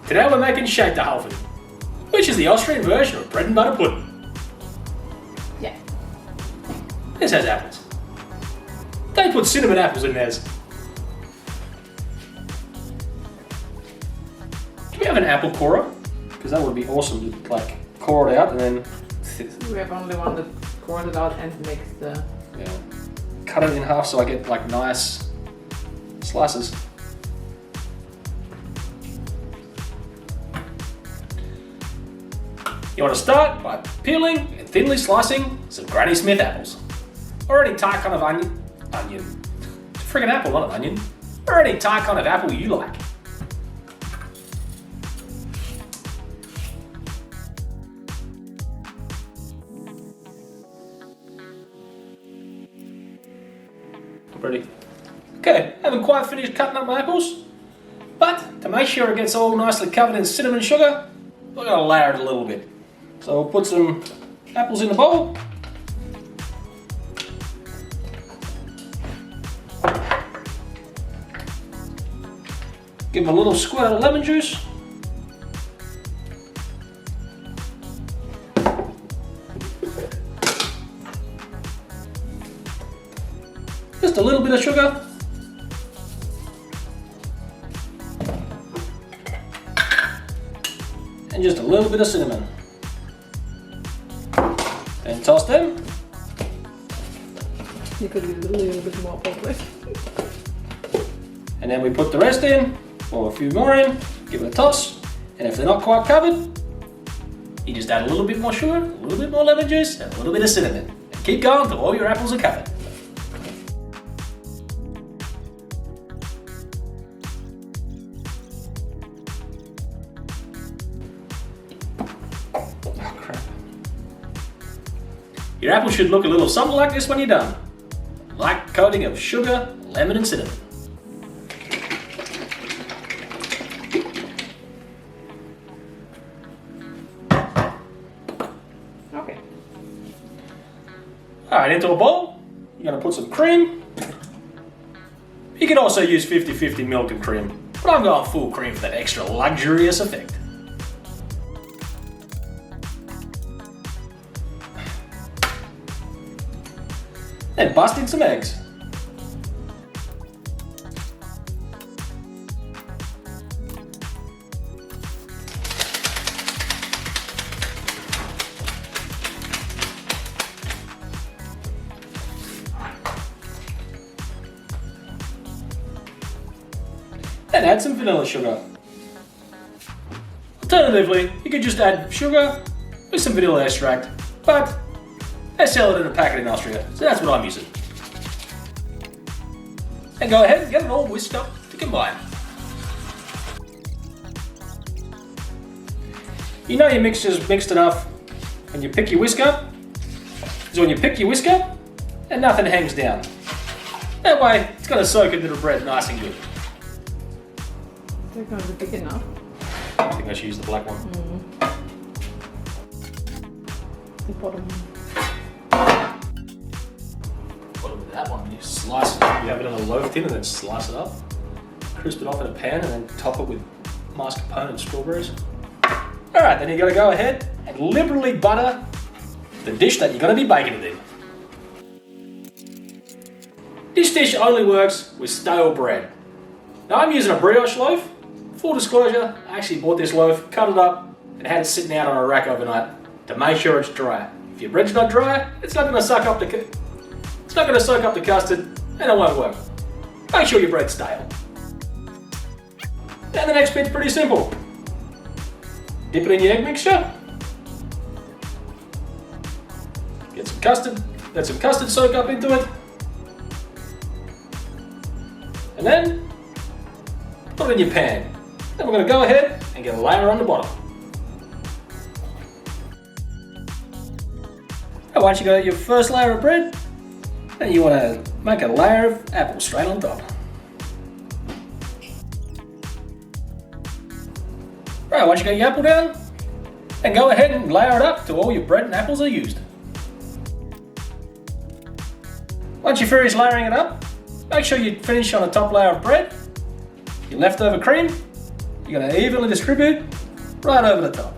Today we're making Scheiterhaufen, which is the Austrian version of bread and butter pudding. Yeah. This has apples. They put cinnamon apples in theirs. Do we have an apple corer? Because that would be awesome to like core it out and then We have only one that cores it out and makes the... yeah, cut it in half so I get like nice slices. You want to start by peeling and thinly slicing some Granny Smith apples. Or any type kind of onion. Friggin' apple, not an onion. Or any type kind of apple you like. Ready? Okay, haven't quite finished cutting up my apples, but to make sure it gets all nicely covered in cinnamon sugar, we're going to layer it a little bit. So we'll put some apples in the bowl. Give them a little squirt of lemon juice. Just a little bit of sugar. And just a little bit of cinnamon. And toss them. You could use a little bit more probably. And then we put the rest in, or a few more in, give it a toss. And if they're not quite covered, you just add a little bit more sugar, a little bit more lemon juice, and a little bit of cinnamon. And keep going till all your apples are covered. Oh crap. Your apple should look a little something like this when you're done. Light coating of sugar, lemon and cinnamon. Okay. Alright, into a bowl, you're going to put some cream. You can also use 50-50 milk and cream, but I'm going full cream for that extra luxurious effect. Then bust in some eggs. And add some vanilla sugar. Alternatively, you could just add sugar with some vanilla extract, but they sell it in a packet in Austria, so that's what I'm using. And go ahead and get it all whisked up to combine. You know your mixture's mixed enough when you pick your whisker. So when you pick your whisker, and nothing hangs down. That way, it's going to soak into the bread nice and good. They're going to be big enough. I think I should use the black one. The bottom. Bottom of that one, you slice it. You have it on a loaf tin and then slice it up. Crisp it off in a pan and then top it with mascarpone and strawberries. Alright, then you got to go ahead and liberally butter the dish that you're going to be baking it in. This dish only works with stale bread. Now I'm using a brioche loaf. Full disclosure, I actually bought this loaf, cut it up, and had it sitting out on a rack overnight to make sure it's dry. If your bread's not dry, it's not going to soak up the custard, and it won't work. Make sure your bread's stale. And the next bit's pretty simple. Dip it in your egg mixture. Get some custard. Let some custard soak up into it. And then put it in your pan. Then we're going to go ahead and get a layer on the bottom. And once you got your first layer of bread, then you want to make a layer of apple straight on top. Right, once you got your apple down, then go ahead and layer it up till all your bread and apples are used. Once you finish layering it up, make sure you finish on the top layer of bread, your leftover cream, you're going to evenly distribute right over the top.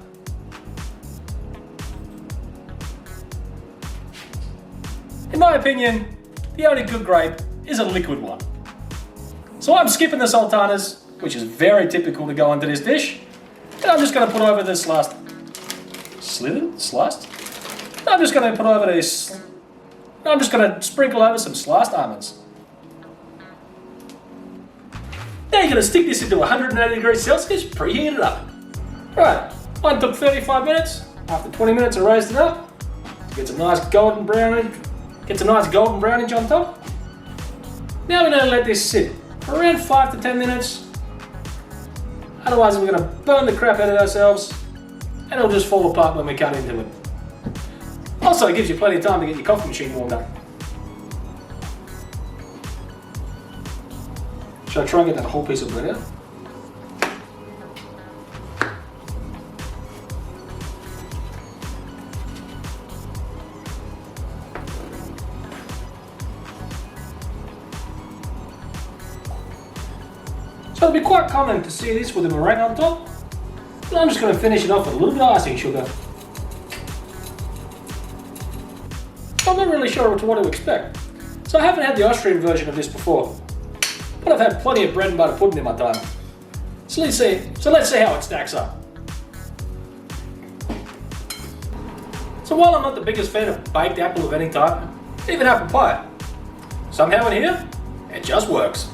In my opinion, the only good grape is a liquid one. So I'm skipping the sultanas, which is very typical to go into this dish, and I'm just going to put over this sliced. I'm just going to put over this. I'm just going to sprinkle over some sliced almonds. Now you're going to stick this into 180 degrees Celsius, preheat it up. Right, one took 35 minutes. After 20 minutes I raised it up. Gets a nice golden brownage on top. Now we're going to let this sit for around 5 to 10 minutes. Otherwise we're going to burn the crap out of ourselves and it'll just fall apart when we cut into it. Also, it gives you plenty of time to get your coffee machine warmed up. Should I try and get that whole piece of bread out? So it'll be quite common to see this with a meringue on top. But I'm just going to finish it off with a little bit of icing sugar. I'm not really sure what to expect. So I haven't had the Austrian version of this before. But I've had plenty of bread and butter pudding in my time. So let's see how it stacks up. So while I'm not the biggest fan of baked apple of any type, even apple pie, somehow in here, it just works.